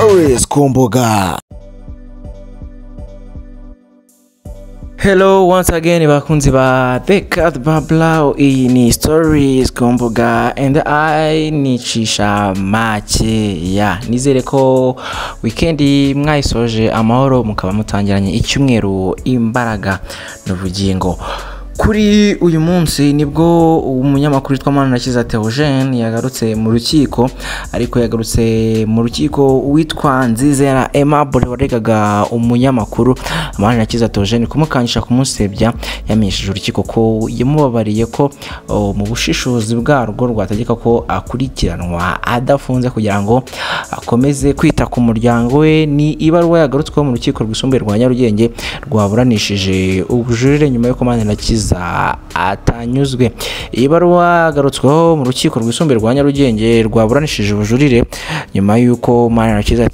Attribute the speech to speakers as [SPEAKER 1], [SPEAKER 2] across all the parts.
[SPEAKER 1] Stories ku mbuga. Hello once again bakunzi ba The Cat Babla, iyi ni Stories ku mbuga and I nicisha make ya nizere ko weekend mwayisoje amahoro mukaba mutangiranye icyumweru imbaraga n'ubugingo. Kuri uyu munsi nibwo umunyamakuru witwa Manirakiza yagarutse mu rukiko, ariko yagarutse mu rukiko witwa Nzizera Aimable waregaga umunyamakuru Manirakiza kumukanisha kumusebya. Yamenyesheje urukiko ko yamubabariye ko mu bushishozi bwarwo rwategeka ko akurikiranwa adafunze kugira ngo akomeze kwita ku muryango we. Ni ibaruwa yagarutsweho mu rukiko rwisumbuye rwa Nyarugenge rwaburanishije ubujurire nyuma yo Manirakiza atanyuzwe. Ibaruwa yagarutsweho mu rukiko rwisumbuye rwa Nyarugenge rwaburanishije ubujurire nyuma y'uko Manirakiza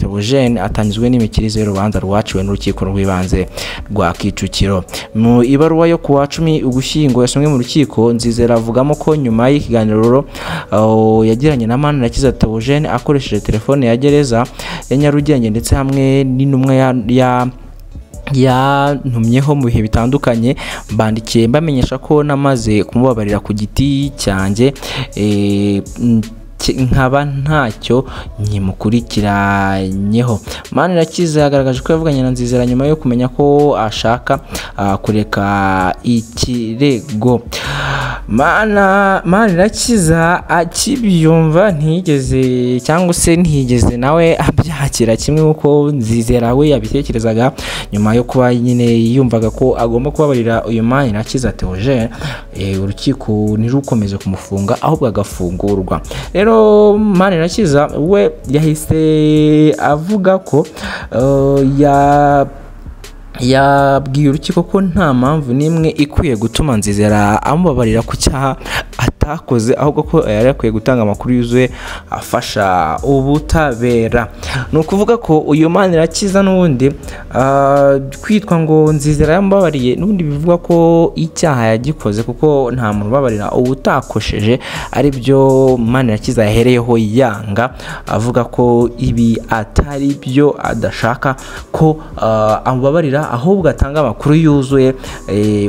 [SPEAKER 1] atanyuzwe n'imikirize y'urubanza rwaciwe n'urukiko rw'ibanze rwa Kicukiro. Mu ibaruwa yo kuwa 10 Ugushyingo yasomwe mu rukiko, Nzizera avugamo ko nyuma y'ikiganiro yagiranye na Manirakiza akoresheje telefone ya gereza ya Nyarugenge ndetse hamwe n'intumwa yantumyeho mu bihe bitandukanye, bandikiye mbamenyesha ko namaze kumubabarira ku giti cyanjye nkaba ntacyo nyimukurikiranyeho. Manirakiza yagaragaje ko yavuganye na Nzizera nyuma yo kumenya ko ashaka kureka ikirego. Manirakiza akibyumva ntiyigeze nawe abyakira kimwe uko Nzizera we yabitekerezaga, nyuma yo kuba nyine yumvaga ko agomba kubabarira uyu Manirakiza urukiko ntirukomeze kumufunga ahubwo agafungurwa. Rero Manirakiza we yahise avuga ko yabwiye urukiko ko nta mpamvu n'imwe ikwiye gutuma Nzizera amubabarira ku cyaha atakoze, ahubwo ko yari akwiye gutanga amakuru yuzuye afasha ubutabera. Ni ukuvuga ko uyu Manirakiza n'ubundi kwitwa ngo Nzizera yamubabariye n'ubundi bivuga ko icyaha yagikoze, kuko nta muntu ubabarira ubutakosheje, ari byo Manirakiza yahereyeho yanga avuga ko ibi atari byo, adashaka ko amubabarira ahubwo atanga amakuru yuzuye,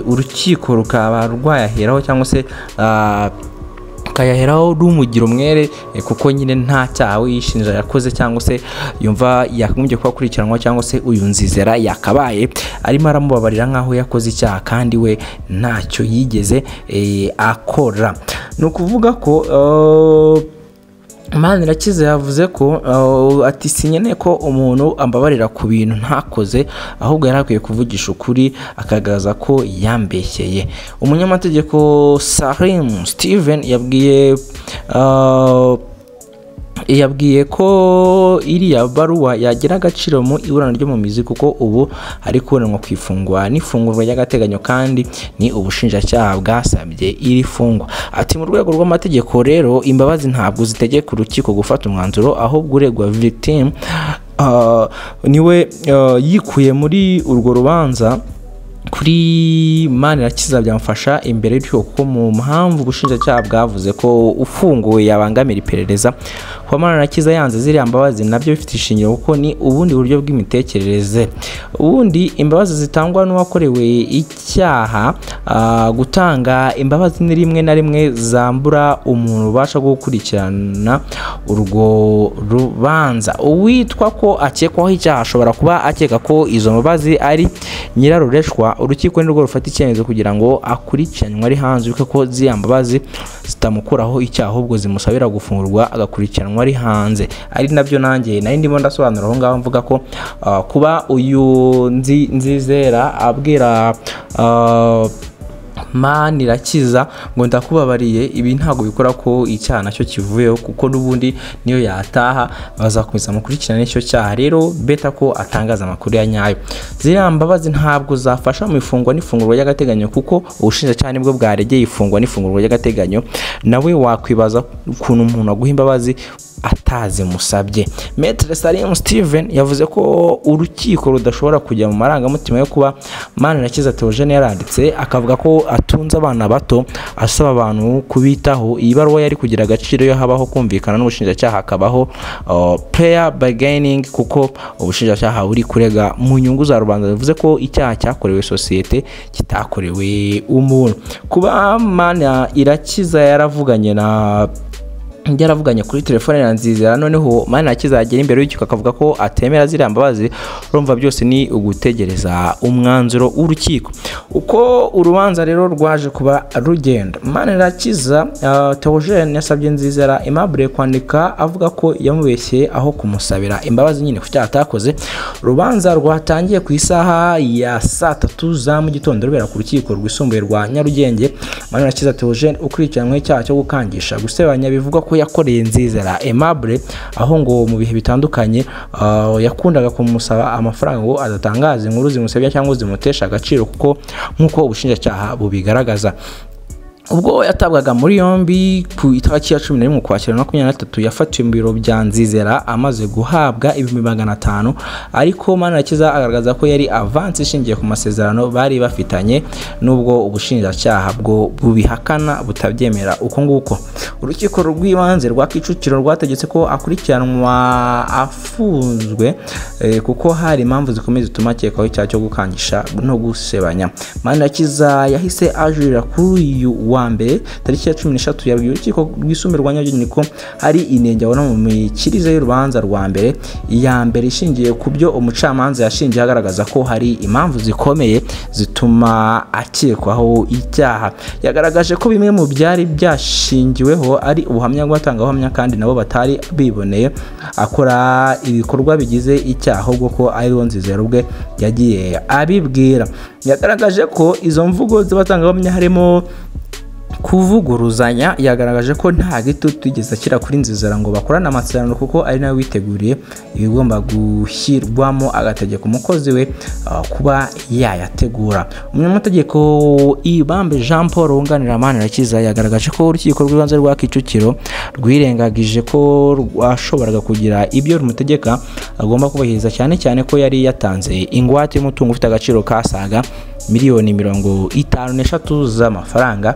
[SPEAKER 1] urukiko rukaba rwayaheraho cyangwa se kayaheraho rumugira umwere, kuko nyine nta cyaha yishinja yakoze cyangwa se yumva yakagombye kuba akurikiranwa, cyangwa se uyu Nzizera yakabaye arimo aramubabarira nkaho yakoze icyaha kandi we ntacyo yigeze akora. Ni ukuvuga ko Manirakiza yavuze ko ati sinyeneye ko umuntu ambabarira ku bintu ntakoze, ahubwo yari akwiye kuvugisha ukuri akagaragaza ko yambeshyeye. Umunyamategeko Salim Steven yabwiye ko iriya baruwa yagira agaciro mu iburana ryo mu mizi, kuko ubu ari kuburanwa ku ifungwa n'ifungurwa ry'agateganyo kandi ni ubushinjacyaha bwasabye iri fungwa. Ati mu rwego rw'amategeko rero imbabazi ntabwo zitegeka urukiko gufata umwanzuro, ahubwo uregwa victim niwe yikuye muri urwo rubanza kuri Manirakiza byamfasha imbere y'urukiko, kuko mu mpamvu ubushinjacyaha bwavuze ko ufunguwe yabangamira iperereza. Kwa Manirakiza yanze ziriya mbabazi nabyo bifite ishingiro, kuko ni ubundi buryo bw'imitekerereze. Ubundi imbabazi zitangwa n'uwakorewe icyaha, gutanga imbabazi ni rimwe na rimwe zambura umuntu ubasha gukurikirana urwo rubanza. Uwitwa ko akekwaho icyaha ashobora kuba akeka ko izo mbabazi ari nyirarureshwa, urukiko nirwo rufata icyemezo kugira ngo akurikiranwe ari hanze, kuko ziriya mbabazi zitamukuraho icyaha ahubwo zimusabira gufungurwa agakurikiranwa ari hanze. Ari nabyo nanjye nari ndimo ndasobanura aho ngaho mvuga ko kuba uyu Nzizera abwira Manirakiza ngo ndakubabariye, ibi ntago bikora ko icyaha nacyo kivuyeho, kuko n'ubundi niyo yataha bazakomeza mukurikirana icyo cyaha. Rero beta ko atangaza amakuru ya nyayo. Ziriya mbabazi ntabwo zafasha mu ifungwa n'ifungurwa ry'agateganyo, kuko ubushinjacyaha nibwo bwaregeye ifungwa n'ifungurwa ry'agateganyo. Nawe wakwibaza ukuntu umuntu aguha imbabazi atazimusabye. Maître Salim Steven yavuze ko urukiko rudashobora kujya mu marangamutima yo kuba Manirakiza Theogene yaranditse akavuga ko atunze abana bato asaba abantu kubitaho. Iyi baruwa yari kugira agaciro yo habaho kumvikana n'ubushinjacyaha akabaho prayer bargaining kuko ubushinjacyaha buri kurega mu nyungu za rubanda. Bivuze ko icyaha cyakorewe sosiyete kitakorewe umuntu. Kuba Manirakiza yaravuganye kuri telefone na Nzizera, noneho Manirakiza agera imbere y'urukiko akavuga ko atemera ziriya mbabazi. Urumva byose ni ugutegereza umwanzuro w'urukiko. Uko urubanza rero rwaje kuba rugenda, Manirakiza Theogene yasabye Nzizera Aimable kwandika avuga ko yamubeshye aho kumusabira imbabazi nyine ku cyaha atakoze. Urubanza rwatangiye ku isaha ya 3 za mu gitondo rubera ku rukiko rwisumbuye rwa Nyarugenge. Manirakiza Theogene ukurikiranwe icyaha cyo gukangisha gusebanya bivugwa ko yakoreye Nzizera Aimable, aho ngo mu bihe bitandukanye yakundaga kumusaba amafaranga ngo adatangaza inkuru zimusebya cyangwa zimutesha agaciro kuko nkuko ubushinjacyaha bubigaragaza. Ubwo yatabwaga muri yombi ku itariki ya 11 Ukwakira 2023 yafatiwe mu biro bya Nzizera amaze guhabwa 500,000, ariko Manirakiza agaragaza ko yari avance ishingiye ku masezerano bari bafitanye, nubwo ubushinjacyaha bwo bubihakana butabyemera uko nguko. Urukiko rw'ibanze rwa Kicukiro rwategetse ko akurikiranwa afunzwe kuko hari impamvu zikomeye zituma akekwaho icyaha cyo gukangisha no gusebanya. Manirakiza yahise ajurira kuri uyu wa mbere tariki ya 13 yabwiye urukiko rwisumbuye rwa Nyarugenge ko hari inenge abona mu mikirize y'urubanza rwa mbere. Iya mbere ishingiye ku byo umucamanza yashingiye agaragaza ko hari impamvu zikomeye zituma akekwaho icyaha. Yagaragaje ko bimwe mu byari byashingiweho ari ubuhamya bw'abatangabuhamya kandi nabo batari biboneye akora ibikorwa bigize icyaha, ahubwo ko ari Nzizera ubwe yagiye abibwira. Yagaragaje ko izo mvugo z'abatangabuhamya harimo kuvuguruzanya. Yagaragaje ko nta gitutu twigeze ashyira kuri Nzizera ngo bakorane amasezerano kuko ari nawe witeguriye ibigomba gushyirwamo agategeko umukozi we kuba yayategura. Umunyamategeko Ibambe Jean Paul wunganira Manirakiza yagaragaje ko urukiko rw'ibanze rwa Kicukiro rwirengagije ko rwashoboraga kugira ibyo rumutegeka agomba kubahiriza, cyane cyane ko yari yatanze ingwate y'umutungo ufite agaciro kasaga miliyoni 53 z'amafaranga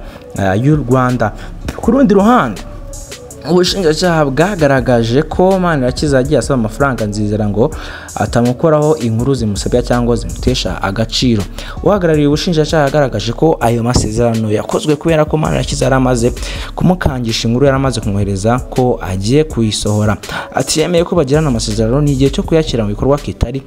[SPEAKER 1] y'u Rwanda. Ku rundi ruhande, ubushinjacyaha bwagaragaje ko Manirakiza yagiye asaba amafaranga Nzizera ngo atamukoraho inkuru zimusebya cyangwa zimutesha agaciro. Uhagarariye ubushinjacyaha yagaragaje ko ayo masezerano yakozwe kubera ko Manirakiza yaramaze kumukangisha inkuru, yaramaze kumwohereza ko agiye kuyisohora. Ati yemeye ko bagirana amasezerano n'igihe cyo kuyakira mu bikorwa kitari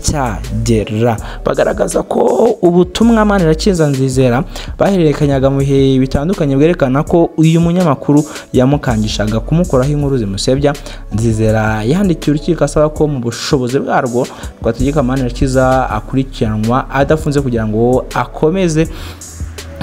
[SPEAKER 1] cyagera. Bagaragaza ko ubutumwa Manirakiza Nzizera bahererekanyaga mu bihe bitandukanye bwerekana ko uyu munyamakuru yamukangishaga kumukoraho inkuru zimusebya. Nzizera yandikiye urukiko asaba ko mu bushobozi bwarwo rwategeka Manirakiza akurikiranwa adafunze kugira ngo akomeze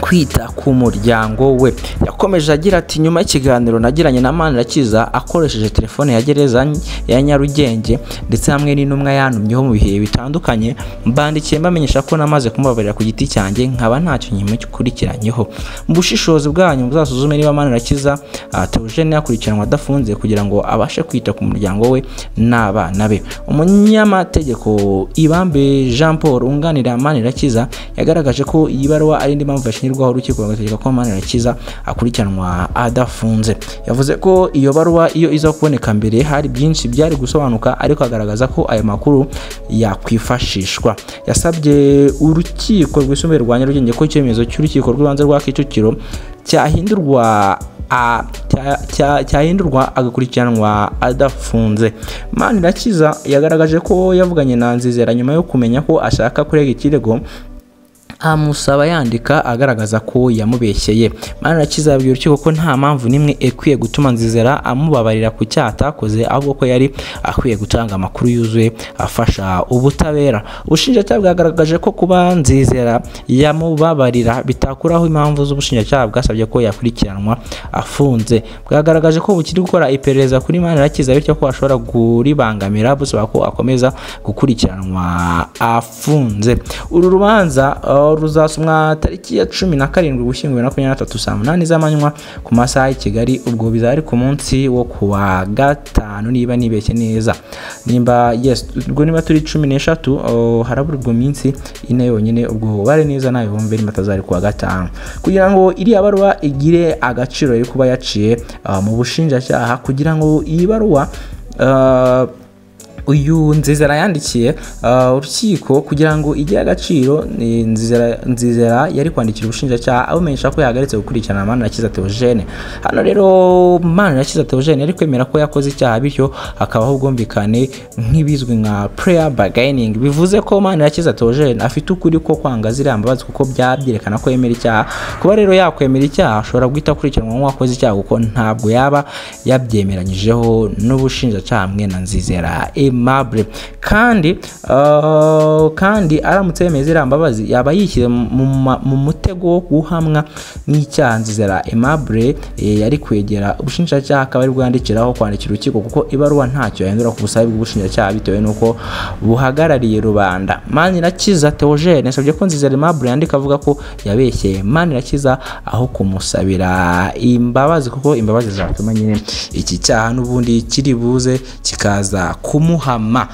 [SPEAKER 1] kwita ku muryango we. Yakomeje agira ati nyuma y'ikiganiro nagiranye na Manirakiza akoresheje telefone ya gereza ya Nyarugenge ndetse hamwe n'intumwa yantumyeho mu bihe bitandukanye, mbandikiye mbamenyesha ko namaze kumubabarira ku giti cyanjye nkaba ntacyo nyuma cy'ukurikiranyeho. Mu bushishozi bwanyu muzasuzume niba Manirakiza Theogene yakurikiranwa adafunze kugira ngo abashe kwita ku muryango we n'abana be. Umunyamategeko Ibambe Jean Paul unganira Manirakiza yagaragaje ko iyi baruwa ari indi mpamvu yashinirwaho urukiko bagategeka ko Manirakiza akurikiranwa adafunze. Yavuze ko iyo baruwa iyo iza kuboneka mbere hari byinshi byari gusobanuka, ariko agaragaza ko ayo makuru yakwifashishwa. Yasabye urukiko rwisumbuye rwa Nyarugenge ko icyemezo cy'urukiko rw'ibanze rwa Kicukiro cyahindurwa agakurikiranwa adafunze. Manirakiza yagaragaje ko yavuganye na Nzizera nyuma yo kumenya ko ashaka kurega ikirego, amusaba yandika agaragaza ko yamubeshyeye. Manirakiza yabwiye urukiko ko nta mpamvu nimwe ekwiye gutuma Nzizera amubabarira ku cyaha atakoze, ahubwo ko yari akwiye gutanga amakuru yuzuye afasha ubutabera. Ubushinjacyaha bwagaragaje ko kuba Nzizera yamubabarira bitakuraho impamvu z'ubushinjacyaha bwasabye ko yakurikiranwa afunze. Bwagaragaje ko bukiri gukora iperereza kuri Manirakiza bityo ko ashobora kuribangamira, busaba ko akomeza gukurikiranwa afunze. Uru rubanza ruzasomwa tariki ya 17 Ugushyingo 2023 saa 8 z'amanywa ku masaha y'i Kigali. Ubwo bizari ku munsi wo kuwa gatanu niba nibeshye neza, nimba yes ubwo niba turi 13 harabura ubwo minsi ine yonyine. Ubwo bare neza nayo bumve ni matazari kuwa gatanu kugira ngo iri abarwa igire agaciro yo kuba yaciye mu bushinjacyaha, kugira ngo iyi baruwa uyu Nzizera yandikiye urukiko kugira ngo ijye agaciro. Nzizera yari kwandikira ubushinjacyaha abumenyesha ko yahagaritse gukurikirana Manirakiza Theogene. Hano rero Manirakiza Theogene yari kwemera ko yakoze icyaha, bityo hakabaho ubwumvikane nk'ibizwi nka prayer bargaining. Bivuze ko Manirakiza Theogene afite ukuri ko kwanga ziriya mbabazi kuko byabyerekana ko yemera icyaha. Kuba rero yakwemera icyaha ashobora guhita akurikiranwa nk'uwakoze icyaha kuko ntabwo yaba yabyemeranyijeho n'ubushinjacyaha hamwe na Nzizera Aimable. Kandi aramutse yemeye ziriya mbabazi yaba yishyize mu mutego wo guhamwa n'icyaha. Nzizera Aimable yari kwegera ubushinjacyaha akaba ari bwandikiraho kwandikira urukiko kuko ibaruwa ntacyo yahindura ku busabe bw'ubushinjacyaha bitewe n'uko buhagarariye rubanda. Manirakiza Theogene yasabye ko Nzizera Aimable yandika avuga ko yabeshye Manirakiza aho kumusabira imbabazi, kuko imbabazi zatuma nyine iki cyaha n'ubundi kiri buze kikaza kumuhama.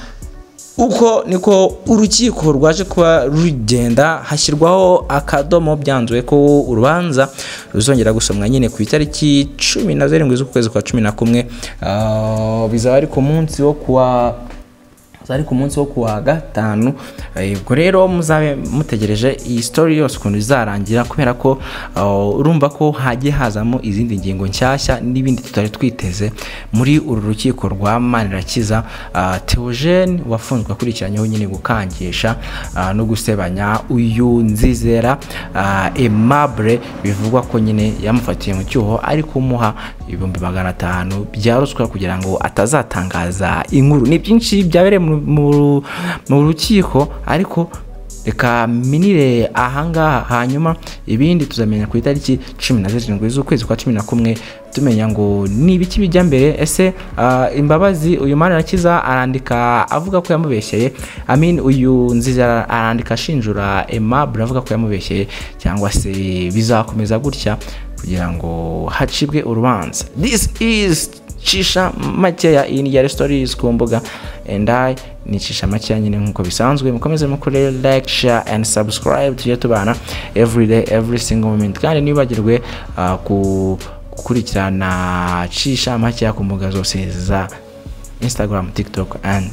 [SPEAKER 1] Uko niko urukiko rwaje kuba rugenda, hashyirwaho akadomo. Byanzuwe ko urubanza ruzongera gusomwa nyine ku itariki 17 z'ukwezi kwa 11. Bizaba ari ku munsi wo kuwa gatanu. Ubwo rero muzabe mutegereje iyi story yose ukuntu izarangira, kubera ko urumva ko hagiye hazamo izindi ngingo nshyashya n'ibindi tutari twiteze muri uru rukiko rwa Manirakiza Theogene wafunzwe akurikiranyeho nyine gukangisha no gusebanya uyu Nzizera Aimable. Bivugwa ko nyine yamufatiye mu cyuho ari kumuha 500,000 bya ruswa kugira ngo atazatangaza inkuru. Ni byinshi byabereye mu rukiko, ariko reka minire ahangaha, hanyuma ibindi tuzamenya ku itariki 17 z'ukwezi kwa 11 tumenya ngo ni ibiki bijya mbere. Ese imbabazi uyu Manirakiza arandika avuga ko yamubeshyeye, uyu Nzizera arandika ashinjura Aimable avuga ko yamubeshyeye, cyangwa se bizakomeza gutya kugira ngo hacibwe urubanza. This is Cisha Makeya in your stories ku mbuga, and I ni Cisha Makeya nyine nkuko bisanzwe. Mukomeze mukore like, share and subscribe tujye tubana every day every single moment, kandi nibagirwe gukurikirana Cisha Makeya ku mbuga zose za Instagram, TikTok and